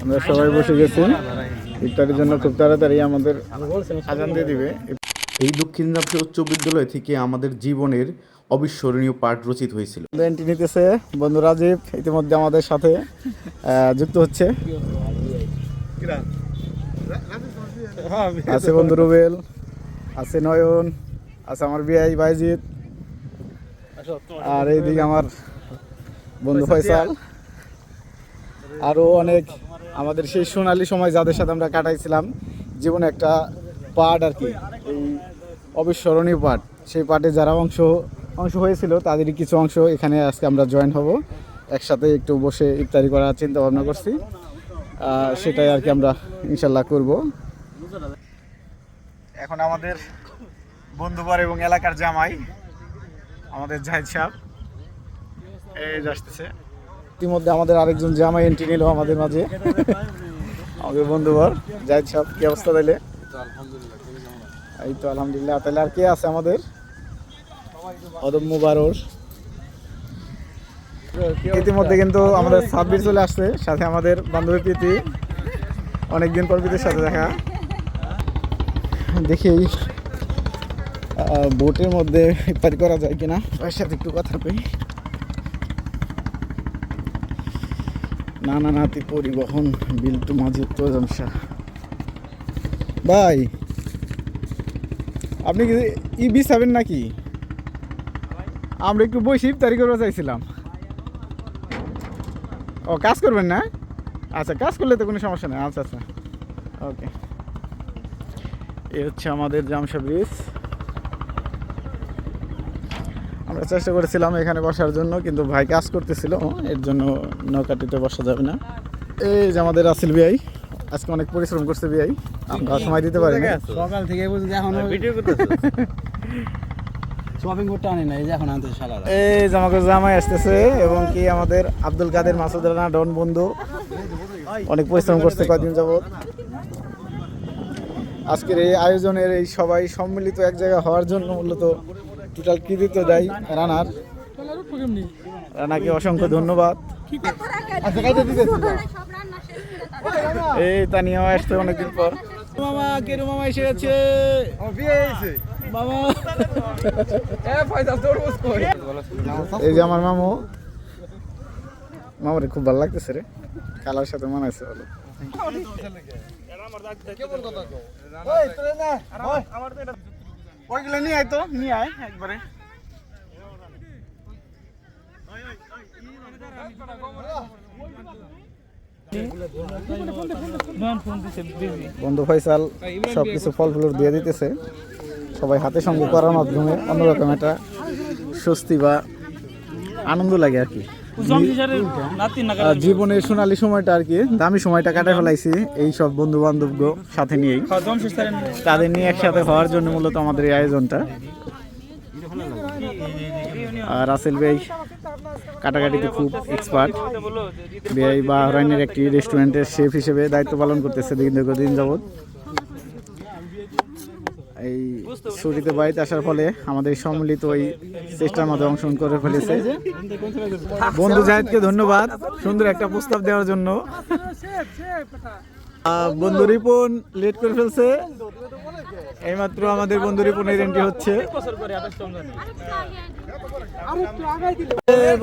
আমরা সবাই বসে গেছি ইফতারের জন্য। খুব তাড়াতাড়ি আমাদের আজান দিয়ে দিবে। এই দক্ষিণ জামশেদ উচ্চ বিদ্যালয় থেকে আমাদের জীবনের অবিস্মরণীয় পাঠ রচিত হয়েছিল। এন্ট্রি নিতেছে বন্ধু রাজীব, ইতিমধ্যে আমাদের সাথে যুক্ত হচ্ছে। আছে বন্ধু রুবেল, আছে নয়ন, আছে আমার বিআই বাইজিৎ, আর এইদিকে আমার বন্ধু ফয়সাল, আরও অনেক আমাদের সেই সোনালী সময় যাদের সাথে আমরা কাটাইছিলাম জীবনে একটা পাঠ আর কি, এই অবিস্মরণীয় পাঠ। সেই পাঠে যারা অংশ হয়েছিল তাদেরই কিছু অংশ এখানে আজকে আমরা জয়েন হব, একসাথে একটু বসে ইফতারি করার চিন্তা ভাবনা করছি। সেটাই আর কি আমরা ইনশাল্লাহ করব। এখন আমাদের বন্ধুবার এবং এলাকার জামাই আমাদের জাহিদ সাহেব এই আসতেছে। ইতিমধ্যে আমাদের আরেকজন জামাই এন্ট্রি নিল আমাদের মাঝে, আমাদের বন্ধুবার জাহিদ সাহেব। কি অবস্থা তাইলে? এই তো আলহামদুলিল্লাহ। তাহলে আর কে আছে আমাদের? অদম্য বারোর। ইতিমধ্যে কিন্তু আমাদের সাব্বির চলে আসছে, সাথে আমাদের বান্ধবী প্রীতি। অনেকদিন পর প্রীতির সাথে দেখা। দেখি বোটের মধ্যে ইফতারি করা যায় কিনা, ওর সাথে একটু কথা কই। নানা নাতি পরিবহন বিল্টু মাঝি উত্তর জামশা। ভাই আপনি কি ই যাবেন নাকি? আমরা একটু বসে ইফতারি করতে চাইছিলাম। ও কাজ করবেন না? আচ্ছা, কাজ করলে তো কোনো সমস্যা নেই। আচ্ছা আচ্ছা, ওকে। এই হচ্ছে আমাদের জামশা ব্রিজ। আমরা চেষ্টা করেছিলাম এখানে বসার জন্য, কিন্তু ভাই কাজ করতেছিল, এর জন্য নৌকাটিতে বসা যাবে না। এই যে আমাদের আসিল বিআই, আজকে অনেক পরিশ্রম করছে বিআই, আমরা সময় দিতে পারি না। সকাল থেকে এখনো ভিডিও করতেছে, শপিং করতে আনি না, এই যে এখন আনতে শালা। এই জামাকে জামাই আসতেছে, এবং কি আমাদের আব্দুল কাদের মাসুদ রানা ডন বন্ধু অনেক পরিশ্রম করছে কয়েকদিন যাবত। আজকের এই আয়োজনের এই সবাই সম্মিলিত এক জায়গায় হওয়ার জন্য মূলত টোটাল কৃতিত্ব দেয় রানাকে অসংখ্য ধন্যবাদ। এই তানিয়াও আসছে অনেকদিন পর। মামা কেরু মামা এসে গেছে, মামা। এই যে আমার মামু, মামারে খুব ভালো লাগতেছে রে, কালার সাথে মানাইছে ভালো। ওইগুলো নিয়ে আয় তো, নিয়ে আয় একবারে। বন্ধু ফয়সাল সবকিছু ফল ফুল দিয়ে দিতেছে, সবাই হাতে সঙ্গে করার মাধ্যমে অন্যরকম একটা স্বস্তি বা আনন্দ লাগে আর কি। জীবনের সোনালী সময়টা আর কি, দামি সময়টা কাটায় ফেলাইছি এই সব বন্ধু বান্ধব সাথে নিয়েই, তাদের নিয়ে একসাথে হওয়ার জন্য মূলত আমাদের এই আয়োজনটা। আর রাসেল ভাই কাটাকাটিতে খুব এক্সপার্ট। ভাই বাহরাইনের একটি রেস্টুরেন্টের শেফ হিসেবে দায়িত্ব পালন করতেছে দীর্ঘদিন যাবৎ। এই ছুটিতে বাড়িতে আসার ফলে আমাদের সম্মিলিত ওই চেষ্টার মধ্যে অংশগ্রহণ করে ফেলেছে। বন্ধু জাহিদকে ধন্যবাদ সুন্দর একটা প্রস্তাব দেওয়ার জন্য। বন্ধু রিপন লেট করে ফেলছে, এইমাত্র আমাদের বন্ধু রিপনের এন্ট্রি হচ্ছে।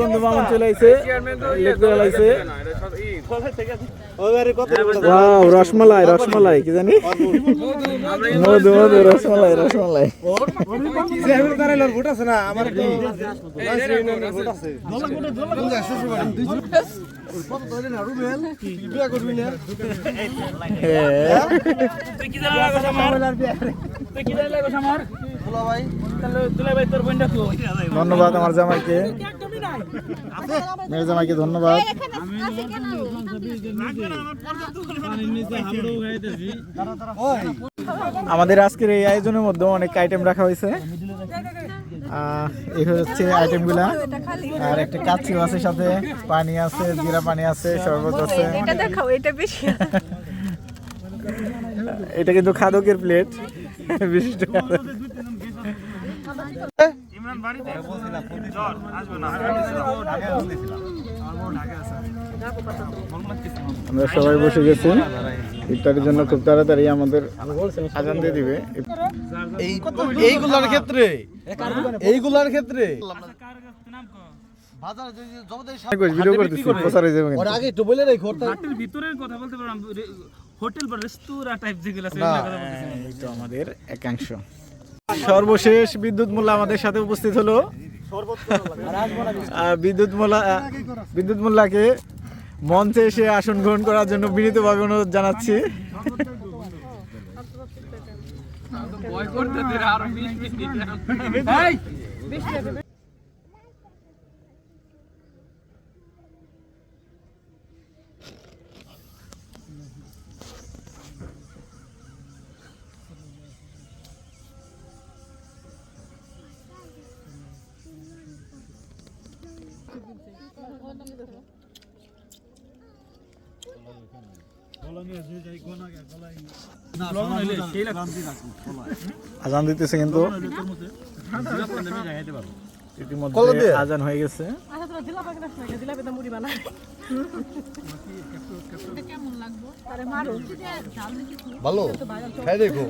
বন্ধু মামুন চলে আইছে, লেট করে লাইছে। ওয়াও, রসমালাই রসমালাই কি জানি, মধু মধু রসমালাই রসমালাই। ধন্যবাদ আমার জামাইকে, মেয়ের জামাইকে ধন্যবাদ। আমাদের আজকের এই আয়োজনের মধ্যে অনেক আইটেম রাখা হয়েছে। এই হচ্ছে আইটেমগুলা, আর একটা কাচ্চি আছে, সাথে পানি আছে, জিরা পানি আছে, শরবত আছে। এটা কিন্তু খাদকের প্লেট, বিশিষ্ট। আমরা সবাই বসে গেছি ইফতারের জন্য। খুব তাড়াতাড়ি আমাদের আজান দিয়ে দিবে। এইগুলার ক্ষেত্রে ভিডিও করতেছি, প্রচার হয়ে যাবে কিন্তু। আগে একটু বলে রাখো হাটের ভিতরের কথা বলতে পারলাম, হোটেল বা রেস্তোরাঁ টাইপ যেগুলো আছে এই তো আমাদের একাংশ। সর্বশেষ বিদ্যুৎ মোল্লা আমাদের সাথে উপস্থিত হলো। বিদ্যুৎ মোল্লাকে মঞ্চে এসে আসন গ্রহণ করার জন্য বিনীতভাবে অনুরোধ জানাচ্ছি। আজান দিতেছে কিন্তু ইতিমধ্যে আজান হয়ে গেছে। ভালো খাই দেখো।